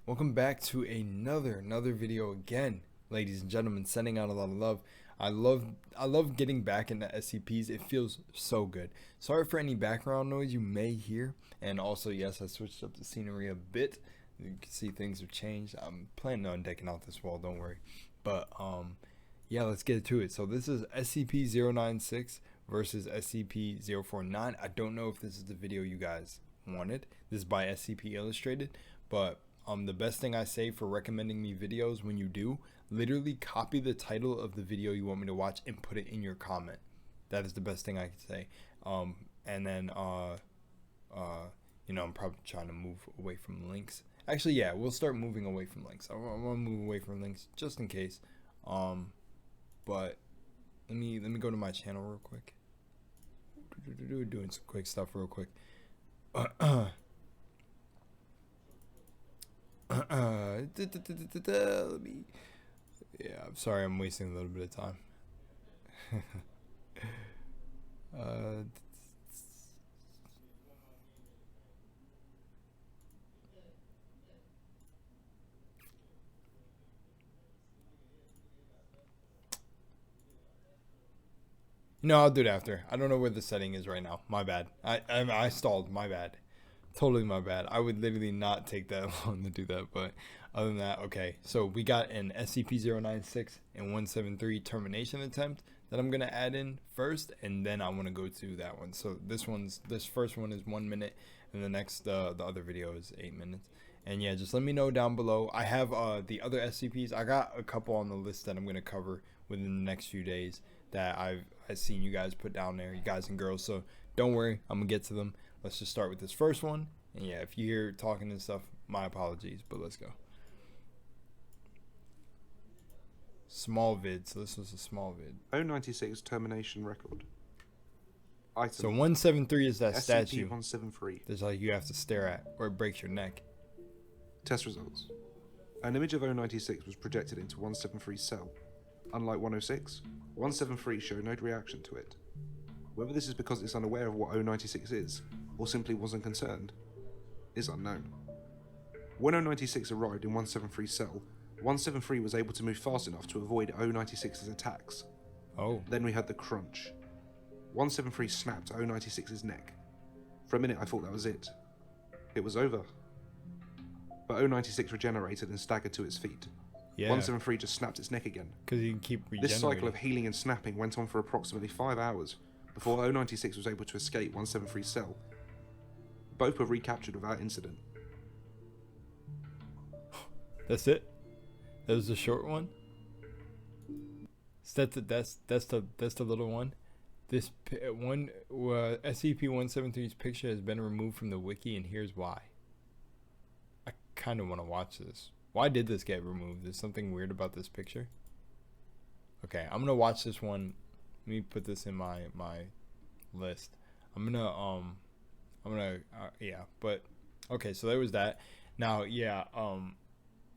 Welcome back to another video again, ladies and gentlemen. Sending out a lot of love. I love getting back into SCPs. It feels so good. Sorry for any background noise you may hear, and also yes, I switched up the scenery a bit. You can see things have changed. I'm planning on decking out this wall, don't worry. But yeah, let's get to it. So this is SCP-096 versus SCP-049. I don't know if this is the video you guys wanted. This is by SCP Illustrated, but the best thing I say for recommending me videos, when you do, literally copy the title of the video you want me to watch and put it in your comment. That is the best thing I can say. And then you know, I'm probably trying to move away from links. Actually, yeah, we'll start moving away from links. I want to move away from links just in case. But let me go to my channel real quick. Doing some quick stuff real quick. Let me, yeah, I'm sorry, I'm wasting a little bit of time. No, I'll do it after. I don't know where the setting is right now. My bad. I stalled. My bad. Totally my bad. I would literally not take that long to do that, but other than that, okay. So we got an SCP-096 and 173 termination attempt that I'm gonna add in first, and then I want to go to that one. So this first one is 1 minute, and the next the other video is 8 minutes. And yeah, just let me know down below. I have the other SCPs. I got a couple on the list that I'm gonna cover within the next few days that I've seen you guys put down there, you guys and girls. So don't worry, I'm gonna get to them. Let's just start with this first one. And yeah, if you hear talking and stuff, my apologies, but let's go. Small vid, so this was a small vid. 096 termination record. Item. So 173 is that statue. SCP-173. There's like you have to stare at, or it breaks your neck. Test results. An image of 096 was projected into 173's cell. Unlike 106, 173 showed no reaction to it. Whether this is because it's unaware of what 096 is, or simply wasn't concerned, is unknown. When 096 arrived in 173's cell, 173 was able to move fast enough to avoid 096's attacks. Oh. Then we had the crunch. 173 snapped 096's neck. For a minute I thought that was it. It was over. But 096 regenerated and staggered to its feet. Yeah. 173 just snapped its neck again. Because you can keep regenerating. This cycle of healing and snapping went on for approximately 5 hours before 096 was able to escape 173's cell. Both were recaptured without incident. That's it? That was the short one? That's the little one? This one, SCP-173's picture has been removed from the wiki, and here's why. I kind of want to watch this. Why did this get removed? There's something weird about this picture. Okay, I'm gonna watch this one. Let me put this in my list. I'm gonna yeah, but okay, so there was that. Now, yeah,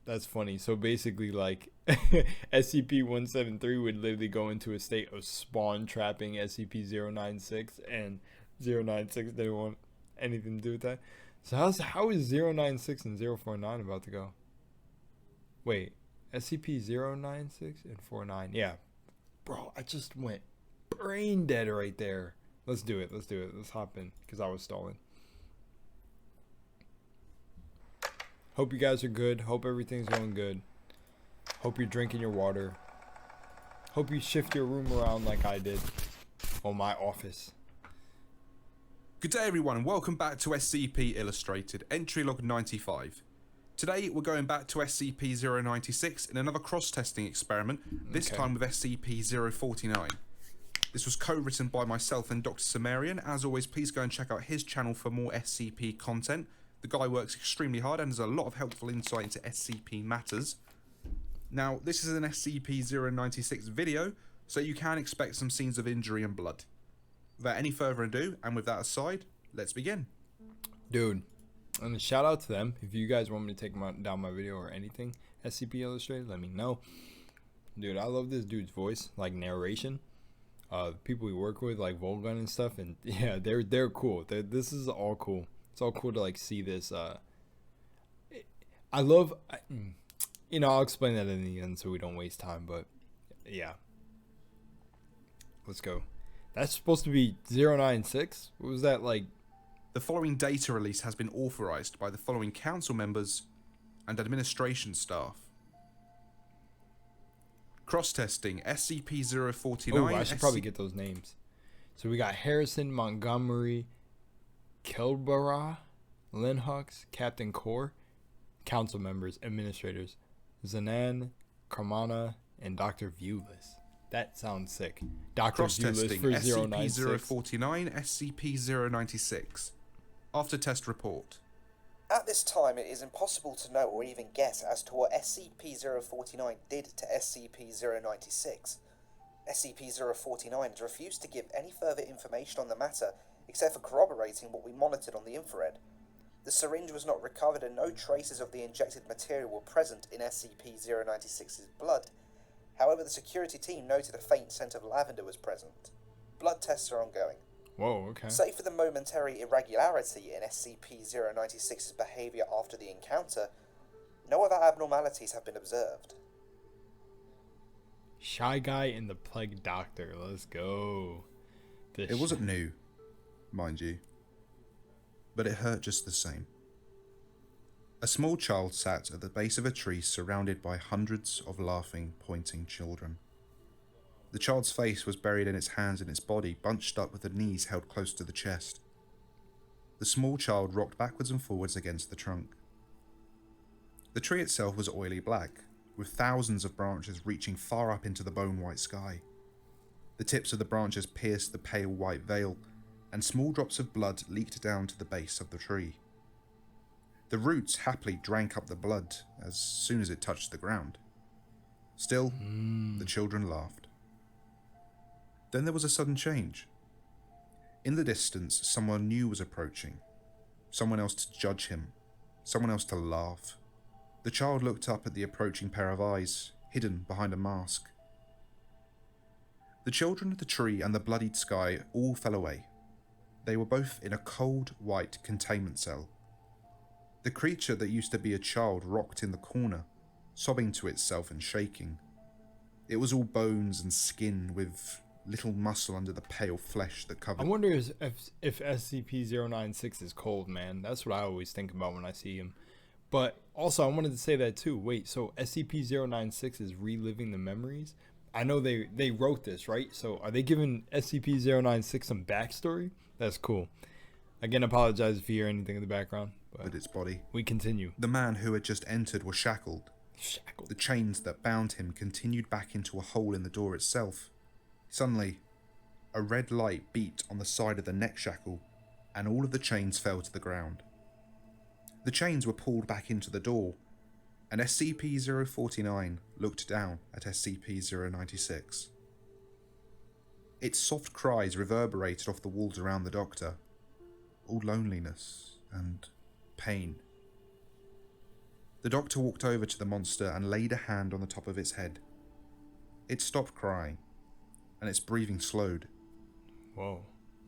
that's funny. So basically, like, SCP-173 would literally go into a state of spawn trapping SCP-096, and 096 didn't want anything to do with that. So how is 096 and 049 about to go? Wait, SCP-096 and 49. Yeah, bro, I just went brain dead right there. Let's do it. Let's hop in, because I was stalling. Hope you guys are good. Hope everything's going good. Hope you're drinking your water. Hope you shift your room around like I did on my office. Good day everyone, and welcome back to SCP Illustrated, entry log 95. Today we're going back to SCP-096 in another cross-testing experiment, this time with SCP-049. This was co-written by myself and Dr. Cimmerian. As always, please go and check out his channel for more SCP content. The guy works extremely hard and has a lot of helpful insight into SCP matters. Now, this is an SCP-096 video, so you can expect some scenes of injury and blood. Without any further ado, and with that aside, let's begin. Dude, and shout out to them. If you guys want me to take down my video or anything, SCP Illustrated, let me know. Dude, I love this dude's voice, like narration. People we work with, like TheVolgun and stuff, and yeah, they're cool. This is all cool. It's all cool to like see this. I'll explain that in the end so we don't waste time, but yeah. Let's go. That's supposed to be 096? What was that like? The following data release has been authorized by the following council members and administration staff. Cross-testing SCP-049. Oh, I should probably get those names. So we got Harrison, Montgomery, Kilbara, Linhux, Captain Core, council members, administrators, Zanan, Carmana, and Dr. Viewless. That sounds sick. Dr. Viewless Cross-testing for 096. SCP-049, SCP-096. After test report. At this time, it is impossible to know or even guess as to what SCP-049 did to SCP-096. SCP-049 has refused to give any further information on the matter, except for corroborating what we monitored on the infrared. The syringe was not recovered and no traces of the injected material were present in SCP-096's blood. However, the security team noted a faint scent of lavender was present. Blood tests are ongoing. Whoa, okay. Save for the momentary irregularity in SCP-096's behavior after the encounter, no other abnormalities have been observed. Shy Guy and the Plague Doctor. Let's go. It wasn't new, mind you, but it hurt just the same. A small child sat at the base of a tree surrounded by hundreds of laughing, pointing children. The child's face was buried in its hands and its body bunched up with the knees held close to the chest. The small child rocked backwards and forwards against the trunk. The tree itself was oily black, with thousands of branches reaching far up into the bone-white sky. The tips of the branches pierced the pale white veil, and small drops of blood leaked down to the base of the tree. The roots happily drank up the blood as soon as it touched the ground. Still, the children laughed. Then there was a sudden change. In the distance, someone new was approaching. Someone else to judge him. Someone else to laugh. The child looked up at the approaching pair of eyes, hidden behind a mask. The children, the tree, and the bloodied sky all fell away. They were both in a cold, white containment cell. The creature that used to be a child rocked in the corner, sobbing to itself and shaking. It was all bones and skin with little muscle under the pale flesh that covered. I wonder if SCP-096 is cold, man. That's what I always think about when I see him. But also, I wanted to say that too. Wait, so SCP-096 is reliving the memories? I know they wrote this, right? So are they giving SCP-096 some backstory? That's cool. Again, apologize if you hear anything in the background. But its body. We continue. The man who had just entered was shackled. Shackled. The chains that bound him continued back into a hole in the door itself. Suddenly, a red light beat on the side of the neck shackle, and all of the chains fell to the ground. The chains were pulled back into the door, and SCP-049 looked down at SCP-096. Its soft cries reverberated off the walls around the doctor, all loneliness and pain. The doctor walked over to the monster and laid a hand on the top of its head. It stopped crying, and its breathing slowed. Whoa.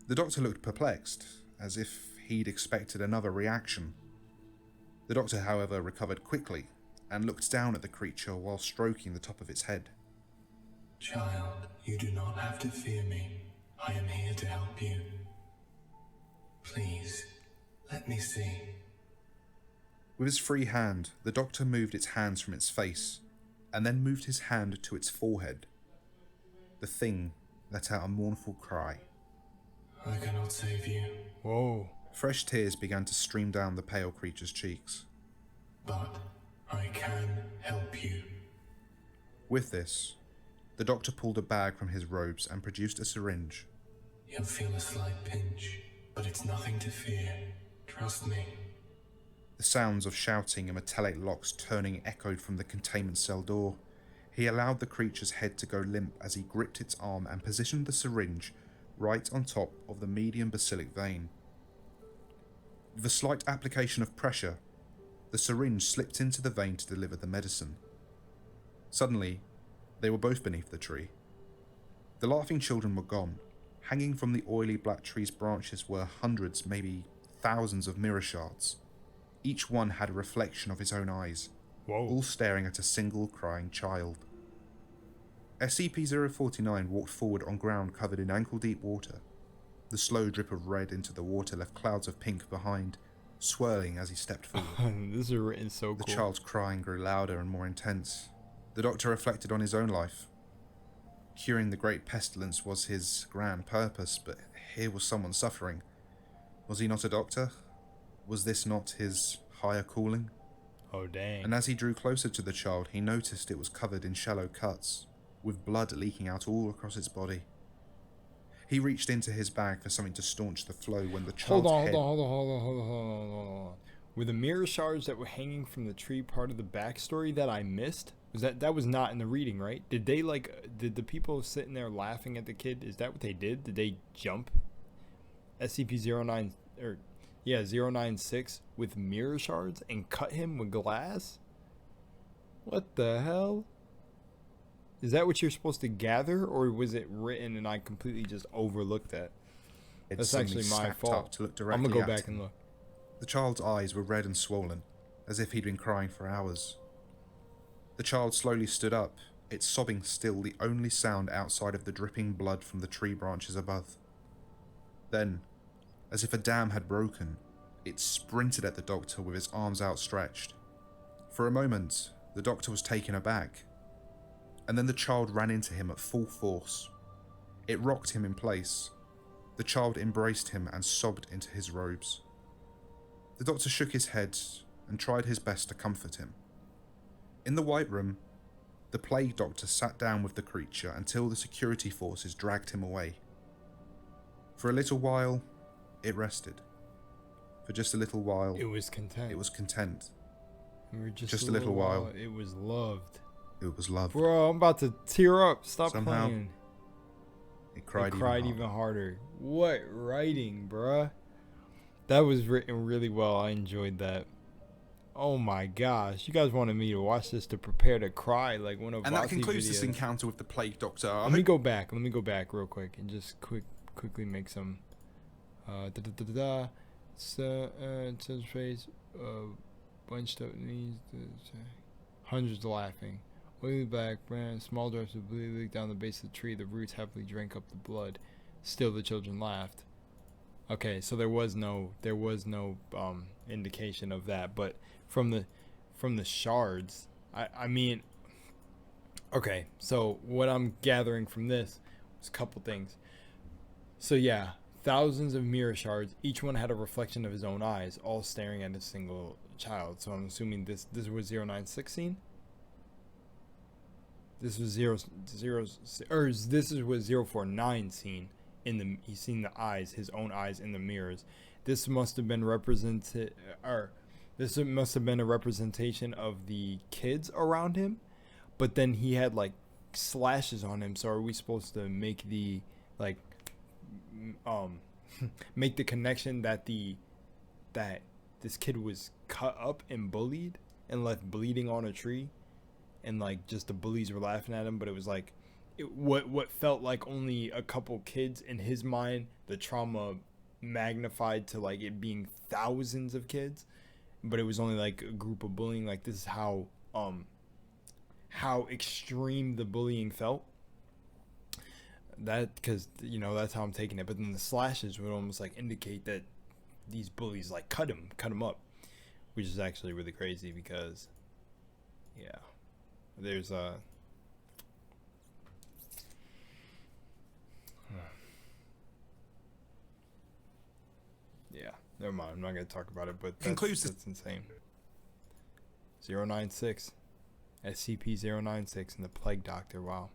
The doctor looked perplexed, as if he'd expected another reaction. The doctor, however, recovered quickly and looked down at the creature while stroking the top of its head. Child, you do not have to fear me. I am here to help you. Please, let me see. With his free hand, the doctor moved its hands from its face, and then moved his hand to its forehead. The thing let out a mournful cry. I cannot save you. Whoa. Fresh tears began to stream down the pale creature's cheeks. But I can help you. With this, the doctor pulled a bag from his robes and produced a syringe. You'll feel a slight pinch, but it's nothing to fear. Trust me. The sounds of shouting and metallic locks turning echoed from the containment cell door. He allowed the creature's head to go limp as he gripped its arm and positioned the syringe right on top of the median basilic vein. With a slight application of pressure, the syringe slipped into the vein to deliver the medicine. Suddenly, they were both beneath the tree. The laughing children were gone. Hanging from the oily black tree's branches were hundreds, maybe thousands of mirror shards. Each one had a reflection of his own eyes, all staring at a single crying child. SCP-049 walked forward on ground covered in ankle-deep water. The slow drip of red into the water left clouds of pink behind, swirling as he stepped forward. This is written so cool. The child's crying grew louder and more intense. The doctor reflected on his own life. Curing the great pestilence was his grand purpose, but here was someone suffering. Was he not a doctor? Was this not his higher calling? Oh, dang. And as he drew closer to the child, he noticed it was covered in shallow cuts, with blood leaking out all across its body. He reached into his bag for something to staunch the flow when the child's head... Hold on. Were the mirror shards that were hanging from the tree part of the backstory that I missed? Was that was not in the reading, right? Did the people sitting there laughing at the kid, is that what they did? Did they jump SCP-09 or 096 with mirror shards and cut him with glass? What the hell? Is that what you're supposed to gather, or was it written and I completely just overlooked that? That's actually my fault. To look directly I'm gonna go at back him. and look. The child's eyes were red and swollen, as if he'd been crying for hours. The child slowly stood up, its sobbing still the only sound outside of the dripping blood from the tree branches above. Then, as if a dam had broken, it sprinted at the doctor with its arms outstretched. For a moment, the doctor was taken aback, and then the child ran into him at full force. It rocked him in place. The child embraced him and sobbed into his robes. The doctor shook his head and tried his best to comfort him. In the White Room, the plague doctor sat down with the creature until the security forces dragged him away. For a little while, it rested. For just a little while, It was content. it was content. Just a little while. It was loved. It was loved. Bro, I'm about to tear up. Stop Somehow, playing. It cried, Even harder. What writing, bruh? That was written really well. I enjoyed that. Oh my gosh. You guys wanted me to watch this to prepare to cry like one of And that Vasi's concludes this videos. encounter with the plague doctor. Let me go back real quick and just quickly make some says phrase bunched up knees, hundreds laughing. Oily black brand, small drops of bleed leaked down the base of the tree. The roots heavily drank up the blood. Still the children laughed. Okay, so there was no indication of that, but from the shards, I mean, okay, so what I'm gathering from this is a couple things. So yeah, thousands of mirror shards, each one had a reflection of his own eyes, all staring at a single child. So I'm assuming this was 096 scene. This was this is what 049 seen. He's seen the eyes, his own eyes in the mirrors. This must have been this must have been a representation of the kids around him, but then he had like slashes on him. So are we supposed to make the make the connection that this kid was cut up and bullied and left bleeding on a tree, and like just the bullies were laughing at him, but it was like what felt like only a couple kids in his mind, the trauma magnified to like it being thousands of kids, but it was only like a group of bullying. Like this is how extreme the bullying felt. That, because that's how I'm taking it. But then the slashes would almost like indicate that these bullies like cut him up, which is actually really crazy because there's never mind, I'm not gonna talk about it, but that's insane. 096 SCP-096 and the Plague Doctor. Wow.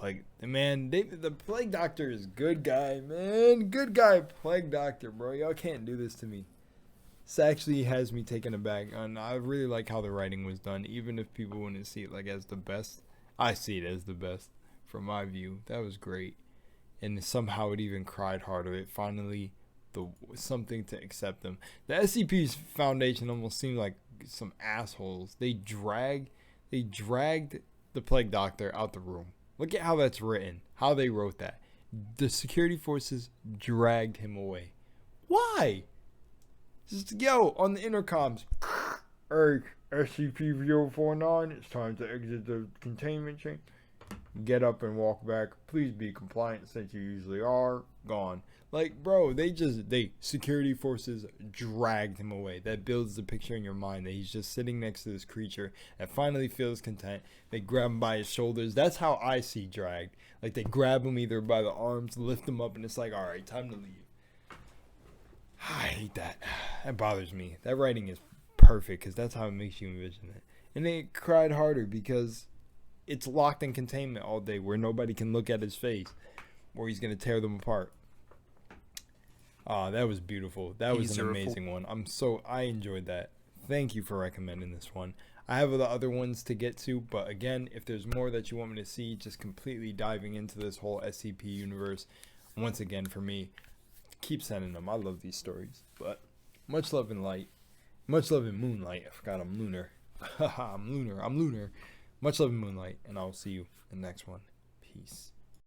The Plague Doctor is good guy, man. Good guy, Plague Doctor, bro. Y'all can't do this to me. This actually has me taken aback, and I really like how the writing was done, even if people wouldn't see it like as the best. I see it as the best from my view. That was great, and somehow it even cried harder. It finally something to accept them. The SCP's Foundation almost seemed like some assholes. They dragged the Plague Doctor out the room. Look at how that's written, how they wrote that. The security forces dragged him away. Why? Just yo on the intercoms. Hey, SCP-049, it's time to exit the containment chain. Get up and walk back. Please be compliant since you usually are. Gone. Like, bro, security forces dragged him away. That builds the picture in your mind that he's just sitting next to this creature that finally feels content. They grab him by his shoulders. That's how I see dragged. Like, they grab him either by the arms, lift him up, and it's like, all right, time to leave. I hate that. That bothers me. That writing is perfect because that's how it makes you envision it. And they cried harder because it's locked in containment all day where nobody can look at his face or he's going to tear them apart. That was beautiful. That was an amazing one. I enjoyed that. Thank you for recommending this one. I have the other ones to get to, but again, if there's more that you want me to see, just completely diving into this whole SCP universe, once again, for me, keep sending them. I love these stories. But much love and light. Much love and moonlight. I forgot I'm lunar. I'm lunar. Much love and moonlight, and I'll see you in the next one. Peace.